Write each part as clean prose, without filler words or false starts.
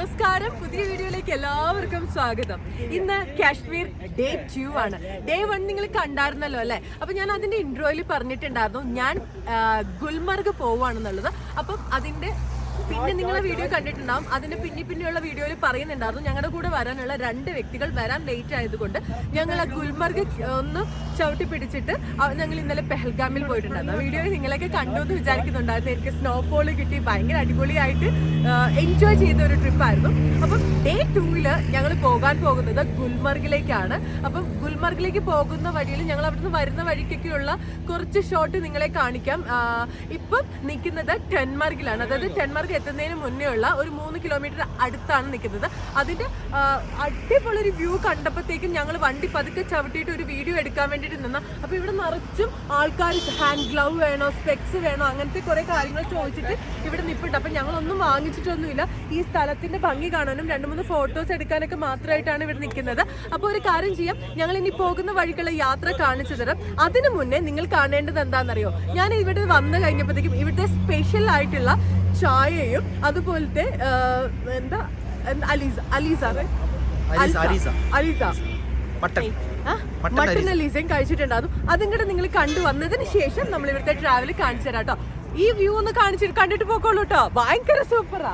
നമസ്കാരം, പുതിയ വീഡിയോയിലേക്ക് എല്ലാവർക്കും സ്വാഗതം. ഇന്ന് കാശ്മീർ ഡേ 2 ആണ്. ഡേ 1 നിങ്ങൾ കണ്ടായിരുന്നല്ലോ അല്ലേ? അപ്പൊ ഞാൻ അതിന്റെ ഇൻട്രോയിൽ പറഞ്ഞിട്ടുണ്ടായിരുന്നു ഞാൻ ഗുൽമർഗ് പോവാണെന്നുള്ളത്. അപ്പം അതിന്റെ പിന്നെ നിങ്ങൾ വീഡിയോ കണ്ടിട്ടുണ്ടാവും. അതിന്റെ പിന്നെയുള്ള വീഡിയോയിൽ പറയുന്നുണ്ടായിരുന്നു ഞങ്ങളുടെ കൂടെ വരാനുള്ള 2 വ്യക്തികൾ വരാൻ ലേറ്റ് ആയതുകൊണ്ട് ഞങ്ങൾ ഗുൽമർഗ് ഒന്ന് ചവിട്ടി പിടിച്ചിട്ട് ഞങ്ങൾ ഇന്നലെ പെഹൽഗാമിൽ പോയിട്ടുണ്ടായിരുന്നു. ആ വീഡിയോ നിങ്ങളൊക്കെ കണ്ടു എന്ന് വിചാരിക്കുന്നുണ്ടായിരുന്നു. എനിക്ക് സ്നോഫോൾ കിട്ടി, ഭയങ്കര അടിപൊളിയായിട്ട് എൻജോയ് ചെയ്ത ഒരു ട്രിപ്പായിരുന്നു. അപ്പം ഡേ 2 ഞങ്ങൾ പോകാൻ പോകുന്നത് ഗുൽമർഗിലേക്കാണ്. അപ്പം ഗുൽമർഗിലേക്ക് പോകുന്ന വഴിയിൽ ഞങ്ങൾ അവിടുന്ന് വരുന്ന വഴിക്കൊക്കെയുള്ള കുറച്ച് ഷോട്ട് നിങ്ങളെ കാണിക്കാം. ഇപ്പം നിൽക്കുന്നത് ടെൻമാർഗിലാണ്. അതായത് ടെൻമാർഗ് എത്തുന്നതിന് മുന്നേ ഉള്ള ഒരു 3 കിലോമീറ്റർ അടുത്താണ് നിൽക്കുന്നത്. അതിന്റെ അടിപൊളി വ്യൂ കണ്ടപ്പോഴത്തേക്കും ഞങ്ങൾ വണ്ടി പതുക്കെ ചവിട്ടിയിട്ട് ഒരു വീഡിയോ എടുക്കാൻ വേണ്ടിയിട്ട് നിന്ന. അപ്പൊ ഇവിടെ നിറച്ചും ആൾക്കാർ ഹാൻഡ് ഗ്ലൗ വേണോ, സ്പെക്സ് വേണോ, അങ്ങനത്തെ കുറെ കാര്യങ്ങൾ ചോദിച്ചിട്ട് ഇവിടെ നിൽപ്പുണ്ട്. അപ്പൊ ഞങ്ങളൊന്നും വാങ്ങിച്ചിട്ടൊന്നുമില്ല. ഈ സ്ഥലത്തിന്റെ ഭംഗി കാണാനും 2-3 ഫോട്ടോസ് എടുക്കാനൊക്കെ മാത്രമായിട്ടാണ് ഇവിടെ നിൽക്കുന്നത്. അപ്പോൾ ഒരു കാര്യം ചെയ്യാം, ഞങ്ങൾ ഇനി പോകുന്ന വഴിക്കുള്ള യാത്ര കാണിച്ചു തരാം. അതിനു മുന്നേ നിങ്ങൾ കാണേണ്ടത് എന്താണെന്നറിയോ? ഞാൻ ഇവിടെ വന്നു കഴിഞ്ഞപ്പോഴത്തേക്കും ഇവിടുത്തെ സ്പെഷ്യൽ ആയിട്ടുള്ള ചായയും അതുപോലത്തെ എന്താ അലീസ മട്ടൻ അലീസയും കഴിച്ചിട്ടുണ്ടാകും. അതും കൂടെ നിങ്ങൾ കണ്ടുവന്നതിന് ശേഷം നമ്മൾ ഇവിടുത്തെ ട്രാവൽ കാണിച്ചു തരാം കേട്ടോ. ഈ വ്യൂ ഒന്ന് കണ്ടിട്ട് പോക്കോളൂ കേട്ടോ, ഭയങ്കര സൂപ്പറാ.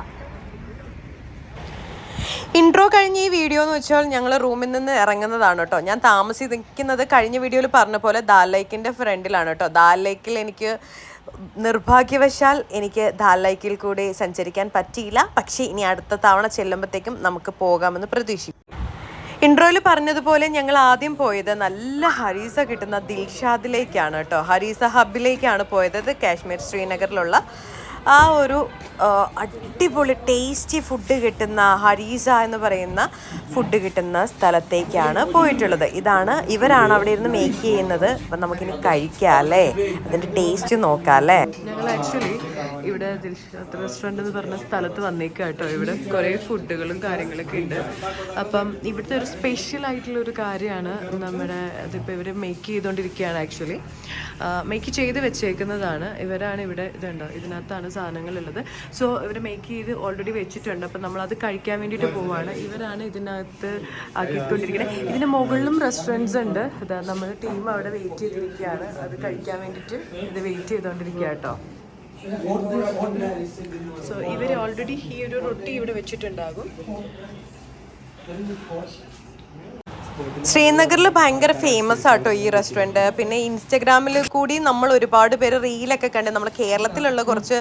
ഇൻട്രോ കഴിഞ്ഞ ഈ വീഡിയോ എന്ന് വെച്ചാൽ ഞങ്ങൾ റൂമിൽ നിന്ന് ഇറങ്ങുന്നതാണ് കേട്ടോ. ഞാൻ താമസിക്കുന്നത് കഴിഞ്ഞ വീഡിയോയിൽ പറഞ്ഞ പോലെ ദാൽ ലേക്കിൻ്റെ ഫ്രണ്ടിലാണ് കേട്ടോ. ദാൽ ലേക്കിൽ എനിക്ക് നിർഭാഗ്യവശാൽ ദാൽ ലേക്കിൽ കൂടി സഞ്ചരിക്കാൻ പറ്റിയില്ല. പക്ഷേ ഇനി അടുത്ത തവണ ചെല്ലുമ്പോഴത്തേക്കും നമുക്ക് പോകാമെന്ന് പ്രതീക്ഷിക്കും. ഇൻട്രോയിൽ പറഞ്ഞതുപോലെ ഞങ്ങൾ ആദ്യം പോയത് നല്ല ഹരീസ കിട്ടുന്ന ദിൽഷാദിലേക്കാണ് കേട്ടോ. ഹരീസ ഹബിലേക്കാണ് പോയത്. കാശ്മീർ ശ്രീനഗറിലുള്ള ആ ഒരു അടിപൊളി ടേസ്റ്റി ഫുഡ് കിട്ടുന്ന ഹരീസ എന്ന് പറയുന്ന ഫുഡ് കിട്ടുന്ന സ്ഥലത്തേക്കാണ് പോയിട്ടുള്ളത്. ഇവരാണ് അവിടെ ഇരുന്ന് മേക്ക് ചെയ്യുന്നത്. അപ്പം നമുക്കിനി കഴിക്കാം അല്ലേ, അതിൻ്റെ ടേസ്റ്റ് നോക്കാം അല്ലേ. ഞങ്ങൾ ആക്ച്വലി ഇവിടെ ദിൽഷാദ് റെസ്റ്റോറൻറ്റ് എന്ന് പറഞ്ഞ സ്ഥലത്ത് വന്നേക്കാം കേട്ടോ. ഇവിടെ കുറേ ഫുഡുകളും കാര്യങ്ങളൊക്കെ ഉണ്ട്. അപ്പം ഇവിടുത്തെ ഒരു സ്പെഷ്യൽ ആയിട്ടുള്ളൊരു കാര്യമാണ് നമ്മുടെ അതിപ്പോൾ ഇവർ മേക്ക് ചെയ്തുകൊണ്ടിരിക്കുകയാണ്. ആക്ച്വലി മേക്ക് ചെയ്ത് വെച്ചേക്കുന്നതാണ്. ഇവരാണ് ഇവിടെ ഇതുണ്ടോ, ഇതിനകത്താണ് സാധനങ്ങളുള്ളത്. സോ ഇവർ മേക്ക് ചെയ്ത് ഓൾറെഡി വെച്ചിട്ടുണ്ട്. അപ്പം നമ്മളത് കഴിക്കാൻ വേണ്ടിയിട്ട് പോവുകയാണ്. ഇവരാണ് ഇതിനകത്ത് ആക്കിക്കൊണ്ടിരിക്കുന്നത്. ഇതിന് മുകളിലും റെസ്റ്റോറൻറ്റ്സ് ഉണ്ട്. ഇതാ നമ്മുടെ ടീം അവിടെ വെയിറ്റ് ചെയ്തിരിക്കുകയാണ്. അത് കഴിക്കാൻ വേണ്ടിയിട്ട് ഇത് വെയിറ്റ് ചെയ്തുകൊണ്ടിരിക്കുക കേട്ടോ. സോ ഇവർ ഓൾറെഡി ഈ ഒരു റൊട്ടി ഇവിടെ വെച്ചിട്ടുണ്ടാകും. ശ്രീനഗറിൽ ഭയങ്കര ഫേമസ് ആട്ടോ ഈ റെസ്റ്റോറൻറ്റ്. പിന്നെ ഇൻസ്റ്റഗ്രാമിൽ കൂടി നമ്മൾ ഒരുപാട് പേര് റീലൊക്കെ കണ്ട്, നമ്മൾ കേരളത്തിലുള്ള കുറച്ച്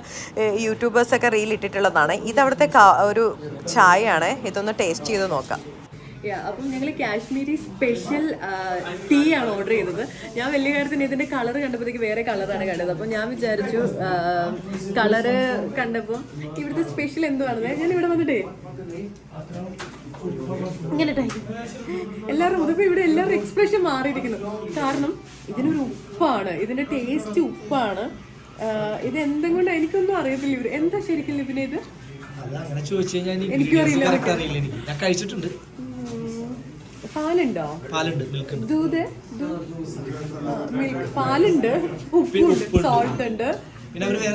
യൂട്യൂബേഴ്സൊക്കെ റീൽ ഇട്ടിട്ടുള്ളതാണ്. ഇതവിടുത്തെ ഒരു ചായയാണ്. ഇതൊന്ന് ടേസ്റ്റ് ചെയ്ത് നോക്കാം. അപ്പം ഞങ്ങൾ കാശ്മീരി സ്പെഷ്യൽ ടീ ആണ് ഓർഡർ ചെയ്തത്. ഞാൻ വലിയ കാര്യത്തിന് ഇതിൻ്റെ കളർ കണ്ടപ്പോഴത്തേക്ക് വേറെ കളറാണ് കണ്ടത്. അപ്പം ഞാൻ വിചാരിച്ചു കളറ് കണ്ടപ്പോൾ ഇവിടുത്തെ സ്പെഷ്യൽ എന്തുവാണെന്ന്. ഞാൻ ഇവിടെ വന്നിട്ടേ ഇങ്ങനെ എല്ലാവരും ഇതിപ്പോൾ ഇവിടെ എല്ലാവരും എക്സ്പ്രഷൻ മാറിയിരിക്കുന്നു. കാരണം ഇതിനൊരു ഉപ്പാണ്, ഇതിൻ്റെ ടേസ്റ്റ് ഉപ്പാണ്. ഇത് എന്തെങ്കിലും എനിക്കൊന്നും അറിയത്തില്ല. ഇവർ എന്താ ശരിക്കും പിന്നെ ഇത് എനിക്കും അറിയില്ല. പാലുണ്ടോ? ദൂത് മിൽക്ക് പാലുണ്ട്, ഉപ്പുണ്ട്, സോൾട്ട് ഉണ്ട്,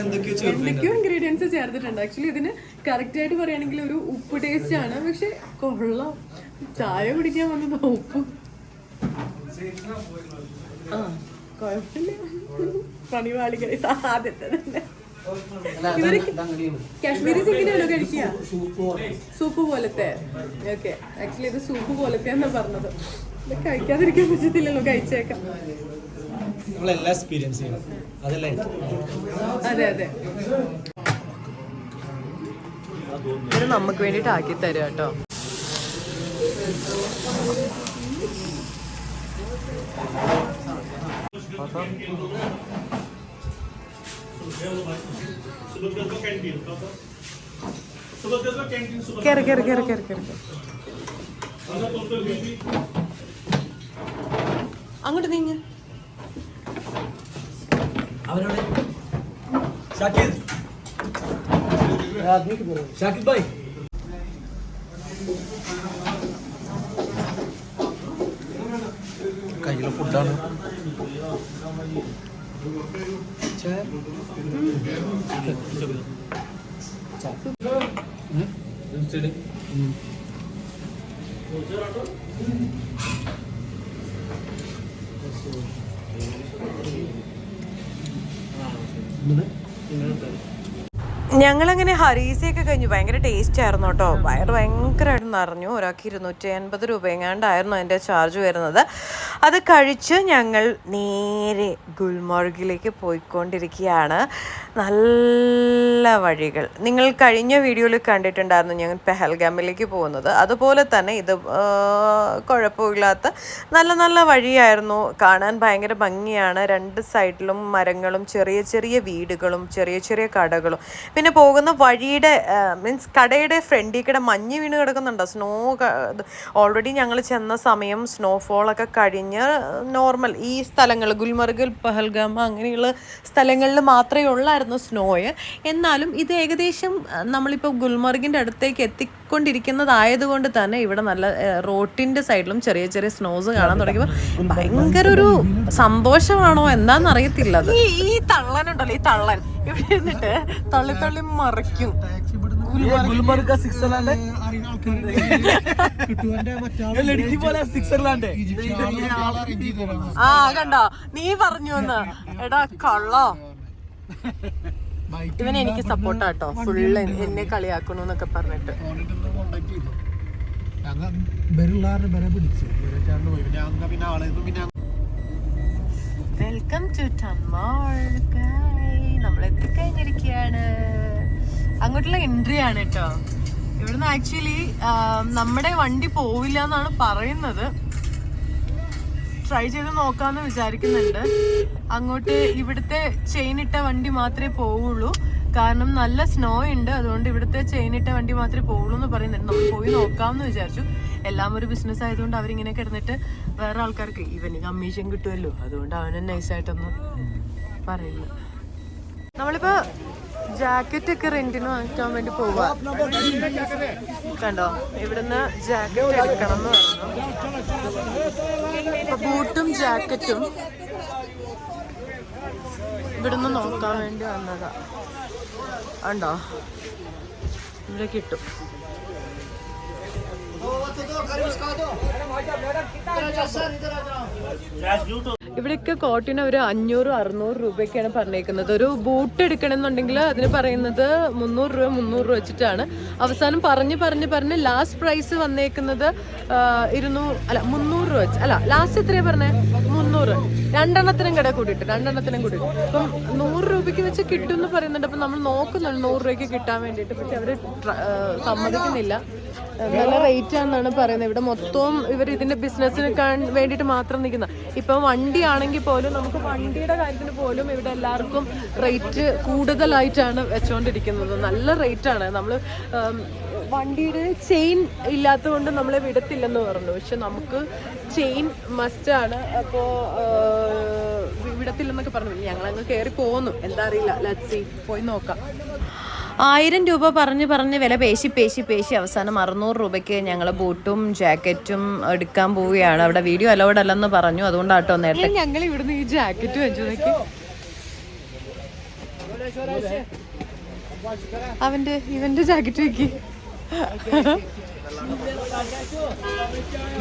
എന്തൊക്കെയോ ഇൻഗ്രീഡിയൻസ് ചേർത്തിട്ടുണ്ട്. ആക്ച്വലി ഇതിന് കറക്റ്റ് ആയിട്ട് പറയുകയാണെങ്കിൽ ഒരു ഉപ്പ് ടേസ്റ്റ് ആണ്. പക്ഷെ കൊള്ളാം. ചായ കുടിക്കാൻ വന്നത് ഉപ്പ് കുഴപ്പമില്ല. പണിവാളി കഴിച്ച ആദ്യത്തെ തന്നെ. ഇവര് കാശ്മീരീസ് ഇങ്ങനെയാണോ കഴിക്കുക? സൂപ്പ് പോലത്തെ. ഓക്കെ, ആക്ച്വലി ഇത് സൂപ്പ് പോലത്തെ എന്നാ പറഞ്ഞത്. ഇത് കഴിക്കാതിരിക്കാൻ പറ്റത്തില്ലല്ലോ, കഴിച്ചേക്കാം. അതെ അതെ, ഇത് നമുക്ക് വേണ്ടിട്ട് ആക്കി തരാം കേട്ടോ. കേറി കേറി കേറി കേറി കേറി അങ്ങോട്ട് നീങ്ങ. ഷാക്കിബ് ഭായ് കയ്യിലെ ഫുഡാണ്. ഞങ്ങളങ്ങനെ ഹരീസയൊക്കെ കഴിഞ്ഞു. ഭയങ്കര ടേസ്റ്റ് ആയിരുന്നു കേട്ടോ. വയറ് ഭയങ്കരമായിട്ട് നിറഞ്ഞു. ഒരാൾക്ക് 280 രൂപ എങ്ങാണ്ടായിരുന്നു അതിൻ്റെ ചാർജ് വരുന്നത്. അത് കഴിച്ച് ഞങ്ങൾ നേരെ ഗുൽമർഗിലേക്ക് പോയിക്കൊണ്ടിരിക്കുകയാണ്. നല്ല വഴികൾ നിങ്ങൾ കഴിഞ്ഞ വീഡിയോയിൽ കണ്ടിട്ടുണ്ടായിരുന്നു ഞങ്ങൾ പെഹൽഗാമിലേക്ക് പോകുന്നത്. അതുപോലെ തന്നെ ഇത് കുഴപ്പമില്ലാത്ത നല്ല നല്ല വഴിയായിരുന്നു. കാണാൻ ഭയങ്കര ഭംഗിയാണ്. രണ്ട് സൈഡിലും മരങ്ങളും ചെറിയ ചെറിയ വീടുകളും ചെറിയ ചെറിയ കടകളും. പിന്നെ പോകുന്ന വഴിയുടെ മീൻസ് കടയുടെ ഫ്രണ്ടിൽ കൂടെ മഞ്ഞ് വീണ് കിടക്കുന്നുണ്ടോ. സ്നോ ഓൾറെഡി ഞങ്ങൾ ചെന്ന സമയം സ്നോഫോളൊക്കെ കഴിഞ്ഞ് നോർമൽ ഈ സ്ഥലങ്ങൾ ഗുൽമർഗ് പഹൽഗാം അങ്ങനെയുള്ള സ്ഥലങ്ങളിൽ മാത്രമേ ഉള്ളായിരുന്നു സ്നോയ്. എന്നാലും ഇത് ഏകദേശം നമ്മളിപ്പോൾ ഗുൽമർഗിൻ്റെ അടുത്തേക്ക് എത്തിക്കൊണ്ടിരിക്കുന്നതായതുകൊണ്ട് തന്നെ ഇവിടെ നല്ല റോട്ടിൻ്റെ സൈഡിലും ചെറിയ ചെറിയ സ്നോസ് കാണാൻ തുടങ്ങിയപ്പോൾ ഭയങ്കര ഒരു സന്തോഷമാണോ എന്താണെന്നറിയത്തില്ല. ഈ തള്ളനുണ്ടല്ലോ, ഈ തള്ളൻ ഇവിടെ ഇരുന്നിട്ട് തള്ളി തള്ളി മറിക്കും. ആ കണ്ടോ, നീ പറഞ്ഞു എന്ന്. എടാ കള്ളോ, ഇവൻ എനിക്ക് സപ്പോർട്ടാട്ടോ. ഫുള്ള് എന്നെ കളിയാക്കണോന്നൊക്കെ പറഞ്ഞിട്ട്. Welcome to Tangmarg. നമ്മൾ എത്തിക്കഴിഞ്ഞിരിക്കുകയാണ്. അങ്ങോട്ടുള്ള എൻട്രി ആണ് കേട്ടോ. ഇവിടുന്ന് ആക്ച്വലി നമ്മുടെ വണ്ടി പോവില്ല എന്നാണ് പറയുന്നത്. ട്രൈ ചെയ്ത് നോക്കാമെന്ന് വിചാരിക്കുന്നുണ്ട്. അങ്ങോട്ട് ഇവിടുത്തെ ചെയിൻ ഇട്ട വണ്ടി മാത്രമേ പോവുള്ളൂ. കാരണം നല്ല സ്നോ ഉണ്ട്. അതുകൊണ്ട് ഇവിടുത്തെ ചെയിൻ ഇട്ട വണ്ടി മാത്രമേ പോവുള്ളൂ എന്ന് പറയുന്നുണ്ട്. നമ്മൾ പോയി നോക്കാമെന്ന് വിചാരിച്ചു. എല്ലാം ഒരു ബിസിനസ് ആയതുകൊണ്ട് അവരിങ്ങനെ കിടന്നിട്ട് വേറെ ആൾക്കാർക്ക് ഇവന് കമ്മീഷൻ കിട്ടുമല്ലോ, അതുകൊണ്ട് അവനെ നൈസായിട്ടൊന്ന് പറയുന്നു. നമ്മളിപ്പോ ജാക്കറ്റ് ഒക്കെ റെന്റിന് വാങ്ങിക്കാൻ വേണ്ടി പോവാ. കണ്ടോ, ഇവിടുന്ന് ജാക്കറ്റ് എടുക്കണം എന്ന് പറഞ്ഞു. ബൂട്ടും ജാക്കറ്റും ഇവിടുന്ന് നോക്കാൻ വേണ്ടി വന്നതാ. ഉണ്ടോ, ഇവിടെ കിട്ടും. ഇവിടെയൊക്കെ കോട്ടിന് ഒരു 500-600 രൂപയൊക്കെയാണ് പറഞ്ഞേക്കുന്നത്. ഒരു ബൂട്ട് എടുക്കണമെന്നുണ്ടെങ്കിൽ അതിന് പറയുന്നത് 300 രൂപ വെച്ചിട്ടാണ്. അവസാനം പറഞ്ഞ് ലാസ്റ്റ് പ്രൈസ് വന്നേക്കുന്നത് 300 രൂപ വെച്ച്. അല്ല, ലാസ്റ്റ് എത്രയാണ് പറഞ്ഞേ? 300. രണ്ടെണ്ണത്തിനും കൂടിയിട്ട്. അപ്പം 100 രൂപയ്ക്ക് വെച്ച് കിട്ടും എന്ന് പറയുന്നുണ്ട്. അപ്പം നമ്മൾ നോക്കുന്നുണ്ട് 100 രൂപയ്ക്ക് കിട്ടാൻ വേണ്ടിയിട്ട്. പക്ഷെ അവർ സമ്മതിക്കുന്നില്ല. നല്ല റേറ്റ് ആണെന്നാണ് പറയുന്നത്. ഇവിടെ മൊത്തവും ഇവർ ഇതിന്റെ ബിസിനസ്സിന് വേണ്ടിയിട്ട് മാത്രം നിൽക്കുന്ന. ഇപ്പം വണ്ടി ആണെങ്കിൽ പോലും നമുക്ക് വണ്ടിയുടെ കാര്യത്തിന് പോലും ഇവിടെ എല്ലാവർക്കും റേറ്റ് കൂടുതലായിട്ടാണ് വെച്ചുകൊണ്ടിരിക്കുന്നത്. നല്ല റേറ്റാണ്. നമ്മൾ വണ്ടിയുടെ ചെയിൻ ഇല്ലാത്തത് കൊണ്ട് നമ്മളെ വിടത്തില്ലെന്ന് പറഞ്ഞു. പക്ഷെ നമുക്ക് ചെയിൻ മസ്റ്റാണ്. അപ്പോൾ വിടത്തില്ലെന്നൊക്കെ പറഞ്ഞു. ഞങ്ങളങ്ങ് കയറി പോന്നു. എന്താ അറിയില്ല, ലെറ്റ്സ് സീ, പോയി നോക്കാം. 1000 രൂപ പറഞ്ഞ് വില പേശി അവസാനം 600 രൂപയ്ക്ക് ഞങ്ങൾ ബൂട്ടും ജാക്കറ്റും എടുക്കാൻ പോവുകയാണ്. അവിടെ വീഡിയോ അലൗഡ് അല്ലെന്ന് പറഞ്ഞു. അതുകൊണ്ടാട്ടോ നേരത്തെ ഞങ്ങൾ ഇവിടുന്ന് ഈ ജാക്കറ്റ് വെച്ചു നോക്കി. ഇവന്റെ ജാക്കറ്റ് വെക്കി,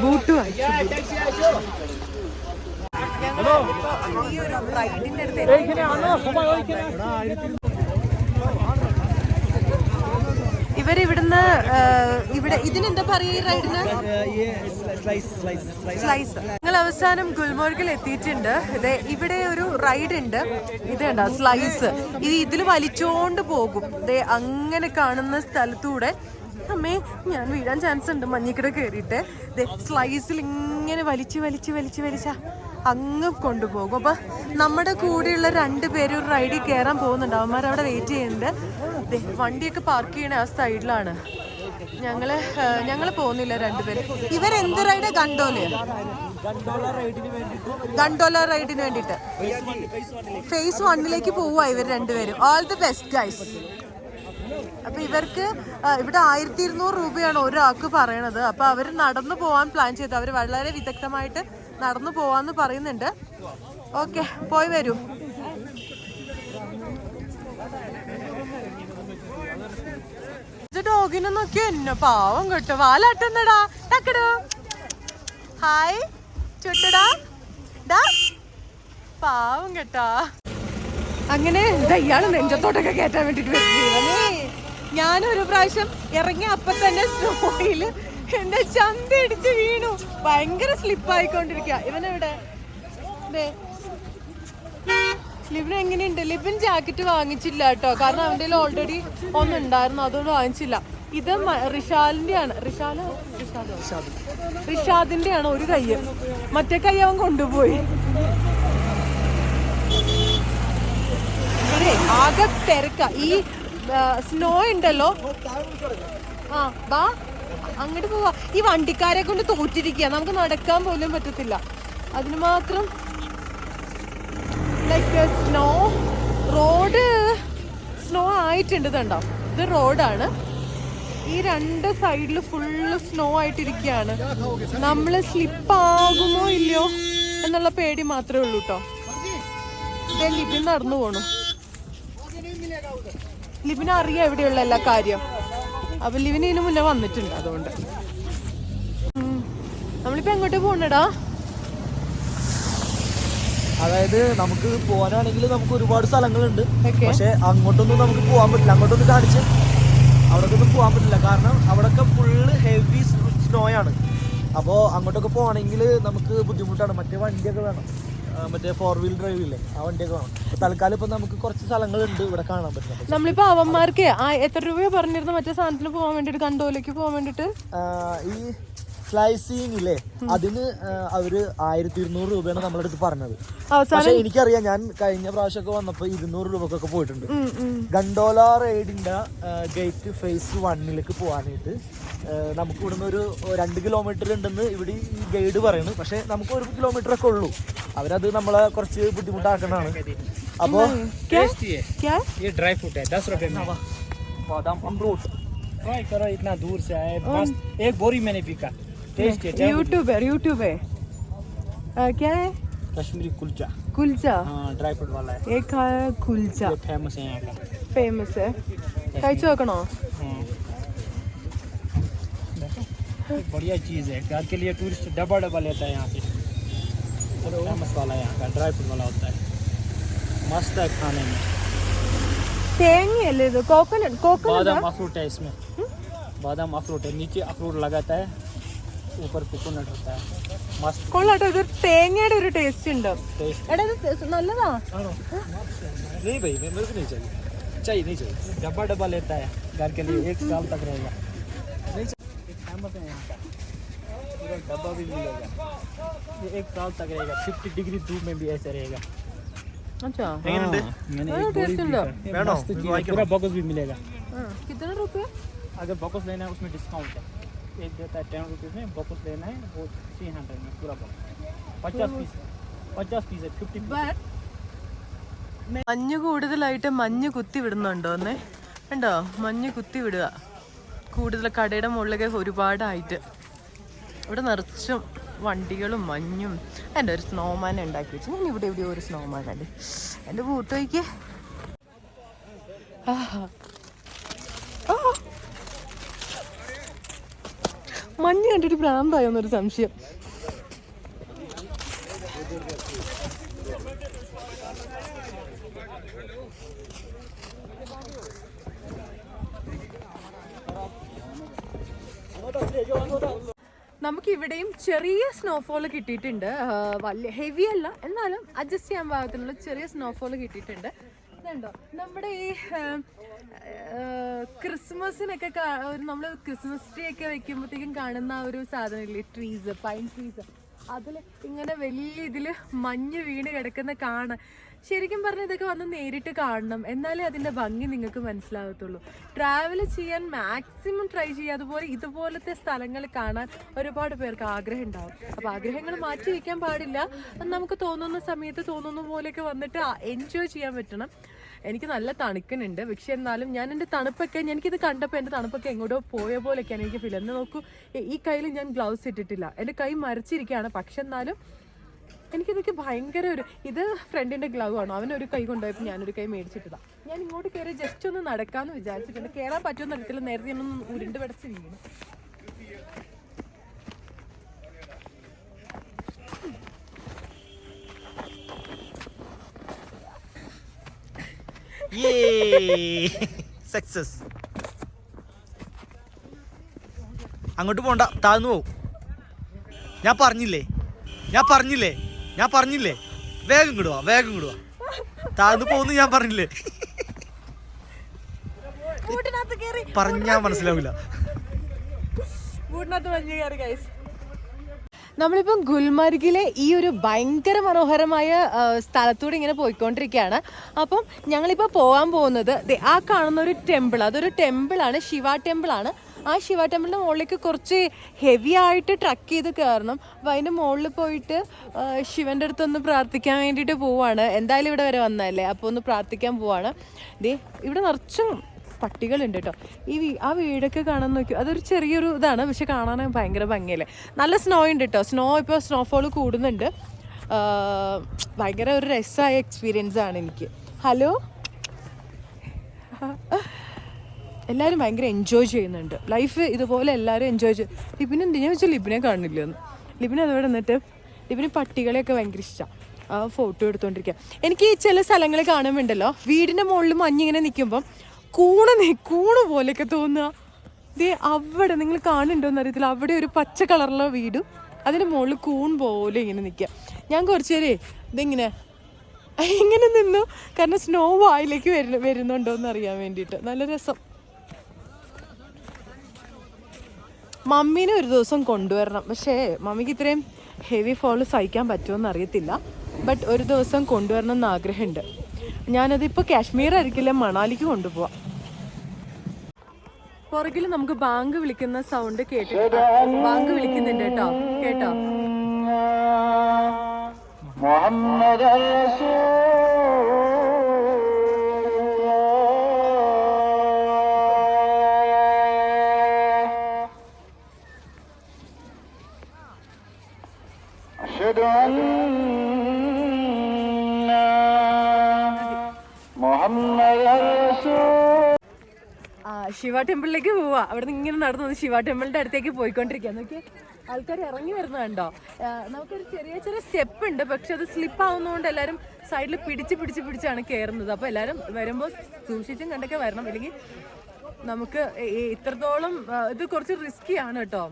ബൂട്ട് വാങ്ങിച്ചു. ഇവരിവിടുന്ന് ഇവിടെ ഇതിനെന്താ പറയുക, ഈ റൈഡിന് സ്ലൈസ്. ഞങ്ങൾ അവസാനം ഗുൽമർഗിൽ എത്തിയിട്ടുണ്ട്. ഇവിടെ ഒരു റൈഡ് ഉണ്ട്. ഇത് കണ്ടോ, സ്ലൈസ്. ഇതിൽ വലിച്ചോണ്ട് പോകും. അങ്ങനെ കാണുന്ന സ്ഥലത്തൂടെ. അമ്മേ, ഞാൻ വീഴാൻ ചാൻസ് ഉണ്ട് മഞ്ഞിക്കട കയറിയിട്ട്. സ്ലൈസിൽ ഇങ്ങനെ വലിച്ച അങ്ങ് കൊണ്ടുപോകും. അപ്പൊ നമ്മുടെ കൂടെയുള്ള 2 പേര് ഒരു റൈഡിൽ കയറാൻ പോകുന്നുണ്ട്. അവന്മാർ അവിടെ വെയിറ്റ് ചെയ്യുന്നുണ്ട്. വണ്ടിയൊക്കെ പാർക്ക് ചെയ്യണ ആ സൈഡിലാണ്. ഞങ്ങള് പോകുന്നില്ല 2 പേര്. ഇവരെന്ത് റൈഡ്? ഗണ്ടോല റൈഡിന് വേണ്ടിട്ട് ഫേസ് 1 പോവാ ഇവർ 2 പേരും. All the best guys. അപ്പൊ ഇവർക്ക് ഇവിടെ 1200 രൂപയാണ് ഒരാൾക്ക് പറയണത്. അപ്പൊ അവർ നടന്നു പോവാൻ പ്ലാൻ ചെയ്തു. അവർ വളരെ വിദഗ്ധമായിട്ട് നടന്നു പോവാന്ന് പറയുന്നുണ്ട്. ഓക്കെ, പോയി വരൂ. ഡോഗിനെ നോക്കി എന്നെ പാവം കേട്ടോ വാലാട്ടുന്നടാ ടക്കടോ ഹായ് ചുട്ടടാ ഡാ പാവം കേട്ടാ. അങ്ങനെ ഇയാള് നെഞ്ചത്തോട്ടൊക്കെ കയറ്റാൻ വേണ്ടിട്ട് വരുന്നേ. ഞാനൊരു പ്രാവശ്യം ഇറങ്ങി അപ്പൊ തന്നെ സ്നോയില് എന്റെ ചന്ത ഇടിച്ച് വീണു. ഭയങ്കര സ്ലിപ്പായിക്കൊണ്ടിരിക്കുക. ഇവനെവിടെ ലിബിൻ എങ്ങനെയുണ്ട്? ലിബിൻ ജാക്കറ്റ് വാങ്ങിച്ചില്ല കേട്ടോ, കാരണം അവന്റെ ഓൾറെഡി ഒന്നുണ്ടായിരുന്നു, അതുകൊണ്ട് വാങ്ങിച്ചില്ല. ഇത് റിഷാലിന്റെ ആണ്. റിഷാദിന്റെ ആണ് ഒരു കൈ, മറ്റേ കൈ അവൻ കൊണ്ടുപോയി. ആകെ തിരക്ക. ഈ സ്നോ ഉണ്ടല്ലോ. ആ വാ അങ്ങോട്ട് പോവാ. ഈ വണ്ടിക്കാരെ കൊണ്ട് തോറ്റിരിക്കുക, നമുക്ക് നടക്കാൻ പോലും പറ്റത്തില്ല. അതിന് മാത്രം ലൈക്ക് സ്നോ റോഡ് സ്നോ ആയിട്ടുണ്ട്. ഇതുണ്ടോ, ഇത് റോഡാണ്. ഈ രണ്ട് സൈഡിൽ ഫുള്ള് സ്നോ ആയിട്ടിരിക്കുകയാണ്. നമ്മള് സ്ലിപ്പാകുമോ ഇല്ലയോ എന്നുള്ള പേടി മാത്രമേ ഉള്ളൂ കേട്ടോ. ഇതേ ലിബിൻ നടന്നു പോണു. ലിബിന് അറിയാം എവിടെയുള്ള എല്ലാ കാര്യം. അപ്പൊ ലിബിന് ഇതിന് മുന്നേ വന്നിട്ടുണ്ട്. അതുകൊണ്ട് നമ്മളിപ്പോ എങ്ങോട്ട് പോണടാ? അതായത് നമുക്ക് പോകാനാണെങ്കിൽ നമുക്ക് ഒരുപാട് സ്ഥലങ്ങളുണ്ട്, പക്ഷെ അങ്ങോട്ടൊന്നും നമുക്ക് പോകാൻ പറ്റില്ല. അങ്ങോട്ടൊന്നും കാണിച്ച് അവിടേക്കൊന്നും പോകാൻ പറ്റില്ല, കാരണം അവിടെയൊക്കെ ഫുള്ള് ഹെവി സ്നോ ആണ്. അപ്പോൾ അങ്ങോട്ടൊക്കെ പോകണമെങ്കിൽ നമുക്ക് ബുദ്ധിമുട്ടാണ്. മറ്റേ വണ്ടിയൊക്കെ വേണം, മറ്റേ 4 വീൽ ഡ്രൈവ് ഇല്ലേ, ആ വണ്ടിയൊക്കെ വേണം. തൽക്കാലം ഇപ്പൊ നമുക്ക് കുറച്ച് സ്ഥലങ്ങളുണ്ട് ഇവിടെ കാണാൻ പറ്റുന്നത്. നമ്മളിപ്പോ അവന്മാർക്ക് എത്ര രൂപ പറഞ്ഞിരുന്നു മറ്റേ സാധനത്തിന് പോകാൻ വേണ്ടിട്ട്, കണ്ടോലേക്ക് പോകാൻ വേണ്ടിട്ട്? ഈ സ്ലൈസിങ് ഇല്ലേ, അതിന് അവര് 1200 രൂപയാണ് നമ്മുടെ അടുത്ത് പറഞ്ഞത്. പക്ഷെ എനിക്കറിയാം, ഞാൻ കഴിഞ്ഞ പ്രാവശ്യമൊക്കെ വന്നപ്പോ 200 രൂപക്കൊക്കെ പോയിട്ടുണ്ട്. ഗണ്ടോല റൈഡിന്റെ ഗേറ്റ് ഫേസ് 1 പോകാനായിട്ട് നമുക്ക് ഇവിടുന്ന് ഒരു 2 കിലോമീറ്റർ ഉണ്ടെന്ന് ഇവിടെ ഈ ഗൈഡ് പറയുന്നു. പക്ഷെ നമുക്ക് 1 കിലോമീറ്റർ ഒക്കെ ഉള്ളൂ. അവരത് നമ്മളെ കുറച്ച് ബുദ്ധിമുട്ടാക്കണതാണ്. അപ്പോ यूट्यूब है क्या है? कश्मीरी कुलचा। कुलचा ड्राई फ्रूट वाला है। एक है कुलचा, फेमस है यहाँ का। फेमस है, കഴിച്ചു നോക്കണോ? बढ़िया चीज है, घर के लिए टूरिस्ट डबा लेता है यहाँ से। फेमस वाला यहाँ का ड्राई फ्रूट वाला होता है, मस्त है खाने में। തേങ്ങയല്ലേ ഇത്? കോക്കനട്ട് बादाम अखरोट है इसमें, बादाम अखरोट है, नीचे अखरोट लगाता है, ऊपर कोकोनट होता है, मस्त। കൊള്ളാട്ടോ, ഇത് തേങ്ങയുടെ ഒരു ടേസ്റ്റ് ഉണ്ട്. എടാ ഇത് നല്ലതാ. नहीं भाई, मेरे को नहीं चाहिए, नहीं चाहिए। डब्बा लेता है घर के लिए, 1 साल तक रहेगा। नहीं चाहिए, फेमस है यहाँ का, पूरा डब्बा भी मिलेगा, ये 1 साल तक रहेगा। 50 डिग्री धूप में भी ऐसे रहेगा। अच्छा मैंने पूरा बॉक्स भी मिलेगा। कितना रुपये? अगर बॉक्स लेना है उसमें डिस्काउंट है, एक देता है 10 रुपीज़ में। बॉक्स लेना है वो 300 में पूरा बॉक्स। 50 पीस है, 50 पीस। മഞ്ഞ് കൂടുതലായിട്ട് മഞ്ഞ് കുത്തി വിടുന്നുണ്ടോ എന്നേ ഉണ്ടോ? മഞ്ഞ് കുത്തി വിടുക കൂടുതൽ കടയുടെ മുകളിലൊക്കെ ഒരുപാടായിട്ട്. ഇവിടെ നിറച്ചും വണ്ടികളും മഞ്ഞും. എൻ്റെ ഒരു സ്നോമാൻ ഉണ്ടാക്കി വെച്ചു. ഞാൻ ഇവിടെ എവിടെയോ ഒരു സ്നോമാൻ കണ്ടു. എൻ്റെ കൂട്ടുപോയിക്ക് മഞ്ഞ് കണ്ടിട്ട് ഭ്രാന്തായോന്നൊരു സംശയം. നമുക്കിവിടെയും ചെറിയ സ്നോഫോൾ കിട്ടിയിട്ടുണ്ട്. വലിയ ഹെവി അല്ല, എന്നാലും അഡ്ജസ്റ്റ് ചെയ്യാൻ പാകത്തിനുള്ള ചെറിയ സ്നോഫോൾ കിട്ടിയിട്ടുണ്ട്. ഇതുണ്ടോ നമ്മുടെ ഈ ക്രിസ്മസിനൊക്കെ നമ്മൾ ക്രിസ്മസ് ട്രീ ഒക്കെ വെക്കുമ്പോഴത്തേക്കും കാണുന്ന ഒരു സാധനമില്ലേ, ട്രീസ്, പൈൻ ട്രീസ്, അതിൽ ഇങ്ങനെ വലിയ ഇതിൽ മഞ്ഞ് വീണ് കിടക്കുന്ന കാണാൻ. ശരിക്കും പറഞ്ഞാൽ ഇതൊക്കെ വന്ന് നേരിട്ട് കാണണം, എന്നാലേ അതിൻ്റെ ഭംഗി നിങ്ങൾക്ക് മനസ്സിലാകത്തുള്ളൂ. ട്രാവൽ ചെയ്യാൻ മാക്സിമം ട്രൈ ചെയ്യുക. അതുപോലെ ഇതുപോലത്തെ സ്ഥലങ്ങൾ കാണാൻ ഒരുപാട് പേർക്ക് ആഗ്രഹം ഉണ്ടാവും. അപ്പോൾ ആഗ്രഹങ്ങൾ മാറ്റി വയ്ക്കാൻ പാടില്ല. നമുക്ക് തോന്നുന്ന സമയത്ത് തോന്നുന്ന പോലെയൊക്കെ വന്നിട്ട് എൻജോയ് ചെയ്യാൻ പറ്റണം. എനിക്ക് നല്ല തണുക്കുന്നുണ്ട്, പക്ഷെ എന്നാലും ഞാൻ എൻ്റെ തണുപ്പൊക്കെ, എനിക്കിത് കണ്ടപ്പോൾ എൻ്റെ തണുപ്പൊക്കെ എങ്ങോട്ടോ പോയ പോലെയൊക്കെയാണ് എനിക്ക് ഫീൽ. എന്ന് നോക്കൂ, ഈ കയ്യിൽ ഞാൻ ഗ്ലൗസ് ഇട്ടിട്ടില്ല, എൻ്റെ കൈ മരച്ചിരിക്കുകയാണ്. പക്ഷെ എന്നാലും എനിക്കിതൊക്കെ ഭയങ്കര ഇത് ഫ്രണ്ടിന്റെ ഗ്ലൗ ആണോ, അവനൊരു കൈ കൊണ്ടുപോയപ്പോൾ ഞാനൊരു കൈ മേടിച്ചിട്ടതാ. ഞാൻ ഇങ്ങോട്ട് കയറി ജസ്റ്റ് ഒന്ന് നടക്കാമെന്ന് വിചാരിച്ചിട്ടുണ്ട്. കയറാൻ പറ്റുമെന്ന് അറിയത്തില്ല, നേരത്തെ ഞാനൊന്ന് ഉരുണ്ട് പിടച്ച് വീണു. സക്സസ്. അങ്ങോട്ട് പോണ്ട, താഴ്ന്നു പോവും. ഞാൻ പറഞ്ഞില്ലേ വേഗം കിടുവാ താഴ്ന്നു പോകുന്നു. ഞാൻ പറഞ്ഞില്ലേ, പറഞ്ഞാ മനസ്സിലാവില്ല. നമ്മളിപ്പം ഗുൽമർഗിലെ ഈ ഒരു ഭയങ്കര മനോഹരമായ സ്ഥലത്തൂടെ ഇങ്ങനെ പോയിക്കൊണ്ടിരിക്കുകയാണ്. അപ്പം ഞങ്ങളിപ്പോൾ പോകാൻ പോകുന്നത് ആ കാണുന്ന ഒരു ടെമ്പിൾ, അതൊരു ടെമ്പിളാണ്, ശിവ ടെമ്പിളാണ്. ആ ശിവ ടെമ്പിളിൻ്റെ മുകളിലേക്ക് കുറച്ച് ഹെവി ആയിട്ട് ട്രക്ക് ചെയ്ത് കയറണം. അപ്പം അതിൻ്റെ മുകളിൽ പോയിട്ട് ശിവൻ്റെ അടുത്തൊന്ന് പ്രാർത്ഥിക്കാൻ വേണ്ടിയിട്ട് പോവാണ്. എന്തായാലും ഇവിടെ വരെ വന്നതല്ലേ, അപ്പോൾ ഒന്ന് പ്രാർത്ഥിക്കാൻ പോവാണ്. ഇവിടെ നിറച്ചും പട്ടികളുണ്ട് കേട്ടോ. ആ വീടൊക്കെ കാണാൻ നോക്കി, അതൊരു ചെറിയൊരു ഇതാണ്, പക്ഷെ കാണാൻ ഭയങ്കര ഭംഗിയല്ലേ. നല്ല സ്നോ ഉണ്ട് കേട്ടോ. ഇപ്പോൾ സ്നോഫോൾ കൂടുന്നുണ്ട്. ഭയങ്കര ഒരു രസമായ എക്സ്പീരിയൻസ് ആണ് എനിക്ക്. ഹലോ, എല്ലാവരും ഭയങ്കര എൻജോയ് ചെയ്യുന്നുണ്ട് ലൈഫ്. ഇതുപോലെ എല്ലാവരും എൻജോയ് ചെയ്യും. ലിബിന് എന്തിനാ വെച്ചാൽ ലിബിനെ കാണില്ലെന്ന്. ലിബിന് അതവിടെ നിന്നിട്ട് ലിബിന് പട്ടികളെയൊക്കെ ഭയങ്കര ഇഷ്ടമാണ്. ഫോട്ടോ എടുത്തോണ്ടിരിക്കുക. എനിക്ക് ഈ ചില സ്ഥലങ്ങൾ കാണുമ്പോണ്ടല്ലോ, വീടിൻ്റെ മുകളിൽ മഞ്ഞിങ്ങനെ നിൽക്കുമ്പം കൂണ് പോലെയൊക്കെ തോന്നുക. അവിടെ നിങ്ങൾ കാണുന്നുണ്ടോയെന്ന് അറിയത്തില്ല, അവിടെ ഒരു പച്ച കളറുള്ള വീടും അതിൻ്റെ മുകളിൽ കൂൺ പോലെ ഇങ്ങനെ നിൽക്കുക. ഞാൻ കുറച്ച് നേരം ഇങ്ങനെ നിന്നു, കാരണം സ്നോ വായിലേക്ക് വരുന്നുണ്ടോയെന്ന് അറിയാൻ വേണ്ടിയിട്ട്. നല്ല രസം. മമ്മീനെ ഒരു ദിവസം കൊണ്ടുവരണം, പക്ഷേ മമ്മിക്ക് ഇത്രയും ഹെവി ഫോള് സഹിക്കാൻ പറ്റുമെന്ന് അറിയത്തില്ല. ബട്ട് ഒരു ദിവസം കൊണ്ടുവരണം എന്ന് ആഗ്രഹമുണ്ട്. ഞാനതിപ്പോൾ കാശ്മീർ ആയിരിക്കില്ല, മണാലിക്ക് കൊണ്ടുപോവാം. പുറകിൽ നമുക്ക് ബാങ്ക് വിളിക്കുന്ന സൗണ്ട് കേട്ടിട്ട്, ബാങ്ക് വിളിക്കുന്നുണ്ട് കേട്ടോ. ശിവ ടെമ്പിളിലേക്ക് പോവാ. അവിടെ നിന്ന് ഇങ്ങനെ നടന്നു ശിവ ടെമ്പിളിന്റെ അടുത്തേക്ക് പോയിക്കൊണ്ടിരിക്കുക. നോക്കി ആൾക്കാർ ഇറങ്ങി വരുന്നുണ്ടോ. നമുക്കൊരു ചെറിയ സ്റ്റെപ്പ് ഉണ്ട്, പക്ഷെ അത് സ്ലിപ്പ് ആവുന്നതുകൊണ്ട് എല്ലാവരും സൈഡിൽ പിടിച്ചാണ് കയറുന്നത്. അപ്പോൾ എല്ലാവരും വരുമ്പോൾ സൂക്ഷിച്ചും കണ്ടൊക്കെ വരണം, ഇല്ലെങ്കിൽ നമുക്ക് ഇത്രത്തോളം ഇത് കുറച്ച് റിസ്കിയാണ് കേട്ടോ.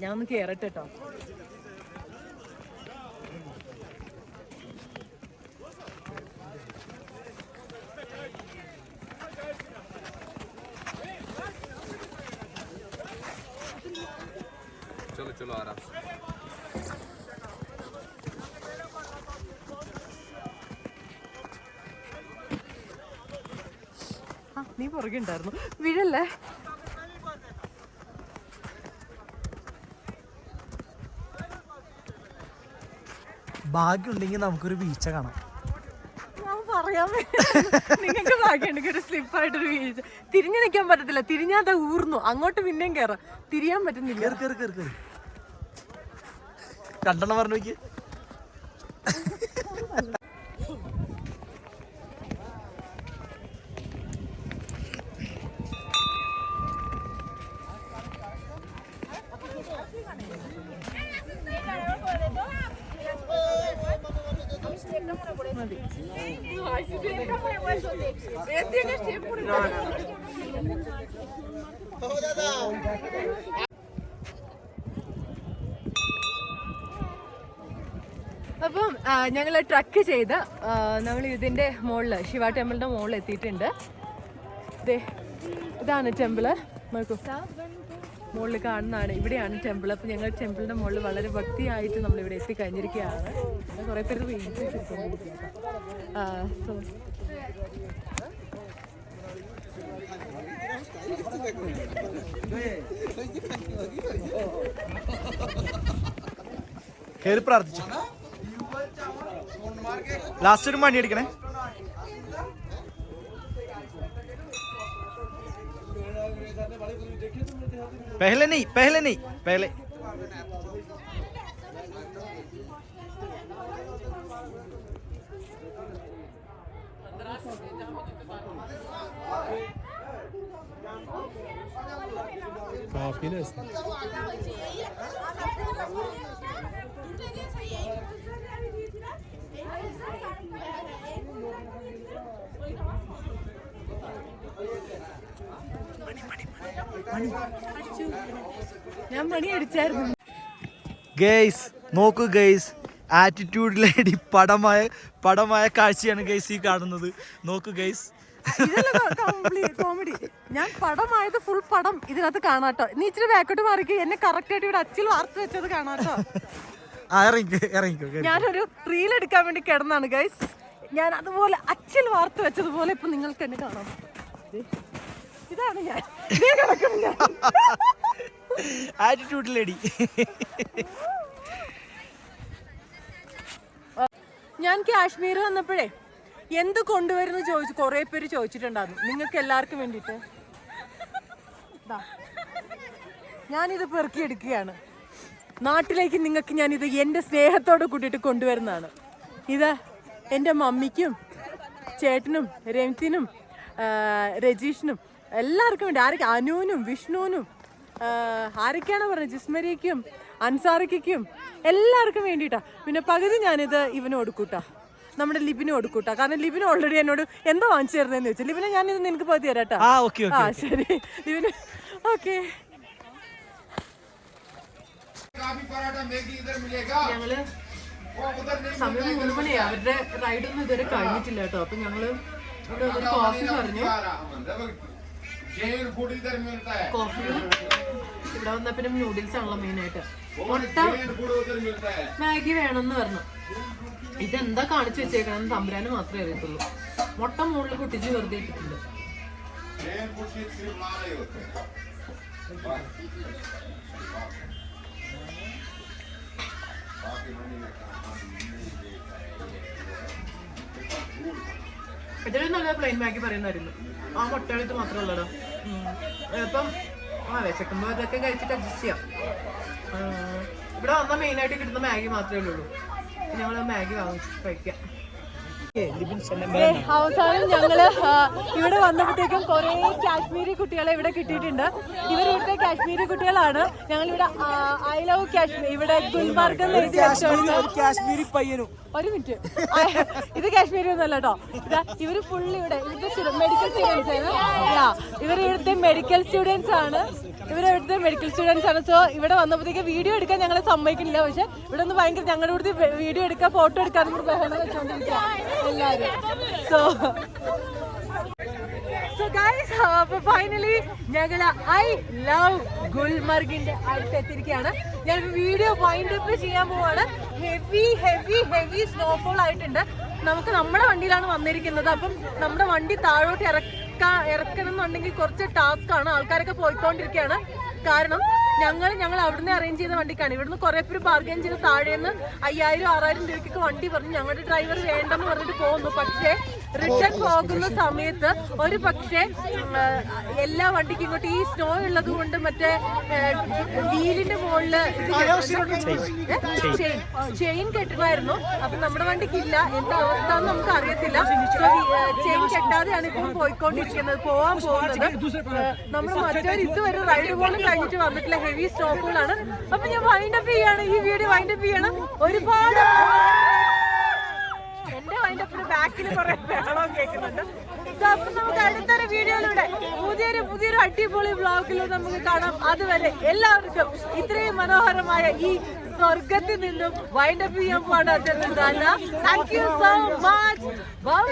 ഞാൻ ഒന്ന് കയറട്ടെ കേട്ടോ. चलो आराम से. നീ പുറകെ ഉണ്ടായിരുന്നു, വീഴല്ലേ. ഭാഗ്യമുണ്ടെങ്കിൽ നമുക്കൊരു വീഴ്ച കാണാം. ഞാൻ പറയാൻ നിങ്ങൾക്ക് ഭാഗ്യമുണ്ടെങ്കിൽ ഒരു സ്ലിപ്പായിട്ടൊരു വീഴ്ച. തിരിഞ്ഞു നിൽക്കാൻ പറ്റത്തില്ല, തിരിഞ്ഞാതെ ഊർന്നു. അങ്ങോട്ട് പിന്നെയും കയറാം, തിരിയാൻ പറ്റുന്നില്ല. രണ്ടെണ്ണം പറഞ്ഞു നോക്കി. അപ്പം ഞങ്ങൾ ട്രക്ക് ചെയ്ത് നമ്മൾ ഇതിൻ്റെ മുകളിൽ ശിവ ടെമ്പിളിൻ്റെ മുകളിൽ എത്തിയിട്ടുണ്ട്. ഇതാണ് ടെമ്പിള്, നോക്കൂ, മുകളിൽ കാണുന്നതാണ്. ഇവിടെയാണ് ടെമ്പിൾ. അപ്പം ഞങ്ങൾ ടെമ്പിളിൻ്റെ മുകളിൽ വളരെ ഭക്തിയായിട്ട് നമ്മളിവിടെ എത്തിക്കഴിഞ്ഞിരിക്കുകയാണ്. കുറേ പേര് വെയിറ്റ് സോ കേറി പ്രാർത്ഥിച്ചു. ലാസ്റ്റ് ഒരു മണി അടിക്കണേ. पहले नहीं पहले ഞാൻ മണി അടിച്ചായിരുന്നു. ഗൈസ് നോക്കൂ ഗൈസ്, ആറ്റിറ്റ്യൂഡ് ലേഡി പടമായ കാഴ്ചയാണ് ഗൈസ് ഈ കാണുന്നത്. നോക്കൂ ഗൈസ്, കോമഡി. ഞാൻ പടമായത് ഫുൾ പടം ഇതിനകത്ത് കാണാട്ടോ. നീ ഇച്ചിരി ബാക്കോട്ട് മാറിക്ക്, എന്നെ കറക്റ്റ് ആയിട്ട് ഇവിടെ അച്ചിൽ വാർത്ത വെച്ചത് കാണാട്ടോ. ഞാനൊരു റീൽ എടുക്കാൻ വേണ്ടി കിടന്നാണ് ഗൈസ്. ഞാൻ അതുപോലെ അച്ചിൽ വാർത്ത വെച്ചതുപോലെ ഇപ്പൊ നിങ്ങൾക്ക് എന്നെ കാണാം. ഇതാണ് ഞാൻ ആറ്റിറ്റ്യൂഡ് ലേഡി. ഞാൻ കാശ്മീർ വന്നപ്പോഴേ എന്ത് കൊണ്ടുവരുന്നു ചോദിച്ചു കുറെ പേര് ചോദിച്ചിട്ടുണ്ടായിരുന്നു. നിങ്ങൾക്ക് എല്ലാവർക്കും വേണ്ടിയിട്ട് ഞാനിത് പെറുക്കിയെടുക്കുകയാണ്. നാട്ടിലേക്ക് നിങ്ങൾക്ക് ഞാനിത് എൻ്റെ സ്നേഹത്തോട് കൂട്ടിയിട്ട് കൊണ്ടുവരുന്നതാണ്. ഇത് എൻ്റെ മമ്മിക്കും ചേട്ടനും രംതിനും രജീഷിനും എല്ലാവർക്കും വേണ്ടി. അനുവിനും വിഷ്ണുവിനും ആരൊക്കെയാണ് പറഞ്ഞത്, ജിസ്മരിക്കും അൻസാറിക്കും എല്ലാവർക്കും വേണ്ടിയിട്ടാ. പിന്നെ പകുതി ഞാനിത് ഇവന് കൊടുക്കൂട്ടാ, നമ്മുടെ ലിബിന് കൊടുക്കൂട്ടാ. കാരണം ലിബിന് ഓൾറെഡി എന്നോട് എന്താ വാങ്ങിച്ചു തരുന്നതെന്ന് ചോദിച്ചു. ലിബിനെ ഞാനിത് നിനക്ക് പകുതി തരാട്ടാ. ആ ശരി ലിബിന്. ഓക്കെ, ഞങ്ങള് സമയം 3 മണിയാ. അവരുടെ റൈഡൊന്നും ഇതുവരെ കഴിഞ്ഞിട്ടില്ല കേട്ടോ. അപ്പൊ ഞങ്ങള് ഇവിടെ ഒരു കോഫി പറഞ്ഞു. കോഫിയും ഇവിടെ വന്ന പിന്നെ നൂഡിൽസ് ആണല്ലോ മെയിനായിട്ട്. മുട്ട മാഗി വേണമെന്ന് പറഞ്ഞു. ഇതെന്താ കാണിച്ചു വെച്ചേക്കണം തമ്പുരാന് മാത്രമേ അറിയത്തുള്ളൂ. മുട്ട മുകളിൽ പൊട്ടിച്ച് വെറുതെ ഇട്ടിട്ടുണ്ട്. ഇതിലും നല്ല പ്ലെയിൻ മാഗി പറയുന്നായിരുന്നു. ആ മുട്ടകളിട്ട് മാത്രമല്ലടോ. ഇപ്പം വിശക്കുമ്പോൾ ഇതൊക്കെ കഴിച്ചിട്ട് അഡ്ജസ്റ്റ് ചെയ്യാം. ഇവിടെ വന്നാൽ മെയിനായിട്ട് കിട്ടുന്ന മാഗി മാത്രമേ ഉള്ളൂ. ഞങ്ങൾ മാഗി വാങ്ങിച്ച് കഴിക്കാം. അവസാനം ഞങ്ങള് ഇവിടെ വന്നപ്പോഴത്തേക്കും കുറെ കാശ്മീരി കുട്ടികളെ ഇവിടെ കിട്ടിയിട്ടുണ്ട്. ഇവരിവിടുത്തെ കാശ്മീരി കുട്ടികളാണ്. ഞങ്ങളിവിടെ ഐ ലവ് കാശ്മീർ, ഇവിടെ ഗുൽമാർഗ് കാശ്മീരി പയ്യനും. ഒരു മിനിറ്റ്, ഇത് കാശ്മീരി ഒന്നല്ല കേട്ടോ. ഇവര് ഫുള്ള് ഇവിടെ ഇവിടുത്തെ മെഡിക്കൽ സ്റ്റുഡൻസ് ആണ്. ഇവരിവിടുത്തെ മെഡിക്കൽ സ്റ്റുഡൻസ് ആണ്. ഇവരിവിടുത്തെ മെഡിക്കൽ സ്റ്റുഡൻസ് ആണ്. സോ ഇവിടെ വന്നപ്പോഴത്തേക്ക് വീഡിയോ എടുക്കാൻ ഞങ്ങളെ സമ്മതിക്കുന്നില്ല. പക്ഷെ ഇവിടെ ഒന്ന് ഭയങ്കര ഞങ്ങളുടെ ഇവിടുത്തെ വീഡിയോ എടുക്കാൻ ഫോട്ടോ എടുക്കാൻ ബഹളം വെച്ചോണ്ടിരിക്കുക എല്ലാവരും. സോ ഗൈസ്, അപ്പൊ ഫൈനലി ഞങ്ങള് ഐ ലവ് ഗുൽമർഗിന്റെ അടുത്തെത്തിയിരിക്കുകയാണ്. ഞാനിപ്പോ വീഡിയോ വൈൻഡ് അപ്പ് ചെയ്യാൻ പോവാണ്. ഹെവി ഹെവി ഹെവി സ്നോഫോൾ ആയിട്ടുണ്ട്. നമുക്ക് നമ്മുടെ വണ്ടിയിലാണ് വന്നിരിക്കുന്നത്. അപ്പം നമ്മുടെ വണ്ടി താഴോട്ട് ഇറക്കണം എന്നുണ്ടെങ്കിൽ കുറച്ച് ടാസ്ക് ആണ്. ആൾക്കാരൊക്കെ പോയിക്കൊണ്ടിരിക്കുകയാണ്. കാരണം ഞങ്ങൾ അവിടുന്ന് അറേഞ്ച് ചെയ്ത വണ്ടിക്കാണ്. ഇവിടുന്ന് കുറെ പേര് ബാർഗൈൻ ചെയ്ത് താഴേന്ന് 5000-6000 രൂപയ്ക്കൊക്കെ വണ്ടി പറഞ്ഞു. ഞങ്ങളുടെ ഡ്രൈവർ വേണ്ടെന്ന് പറഞ്ഞിട്ട് പോകുന്നു. പക്ഷേ റിട്ടേൺ പോകുന്ന സമയത്ത് ഒരു പക്ഷേ എല്ലാ വണ്ടിക്കും ഇങ്ങോട്ട് ഈ സ്നോ ഉള്ളത് കൊണ്ട് മറ്റേ വീലിന്റെ മുകളില് ചെയിൻ കെട്ടണമായിരുന്നു. അപ്പൊ നമ്മുടെ വണ്ടിക്കില്ല. എന്താ അവസ്ഥ എന്ന് നമുക്ക് അറിയത്തില്ല. ചെയിൻ കെട്ടാതെയാണ് ഇപ്പം പോയിക്കൊണ്ടിരിക്കുന്നത്, പോവാൻ പോകുന്നത്. നമ്മൾ മറ്റൊരു ഇതുവരെ റൈഡ് പോലും കഴിഞ്ഞിട്ട് വന്നിട്ടില്ല. ഹെവി സ്നോഫോളാണ്. അപ്പൊ ഞാൻ വൈൻഡപ്പ് ചെയ്യാണ്, ഈ വീഡിയോ വൈൻഡപ്പ് ചെയ്യണം. ഒരുപാട് എന്റെ വൈൻഡപ്പിന് ബാക്കിൽ കുറെ ബഹളം കേൾക്കുന്നുണ്ട്. അപ്പൊ നമുക്ക് അടുത്തൊരു വീഡിയോയിലൂടെ പുതിയൊരു അടിപൊളി വ്ളോഗിലൂടെ നമുക്ക് കാണാം. അതുവരെ എല്ലാവർക്കും ഇത്രയും മനോഹരമായ ഈ സ്വർഗത്തിൽ നിന്നും വൈൻഡപ്പ് ചെയ്യാൻ പാടാത്ത thank you so much. By.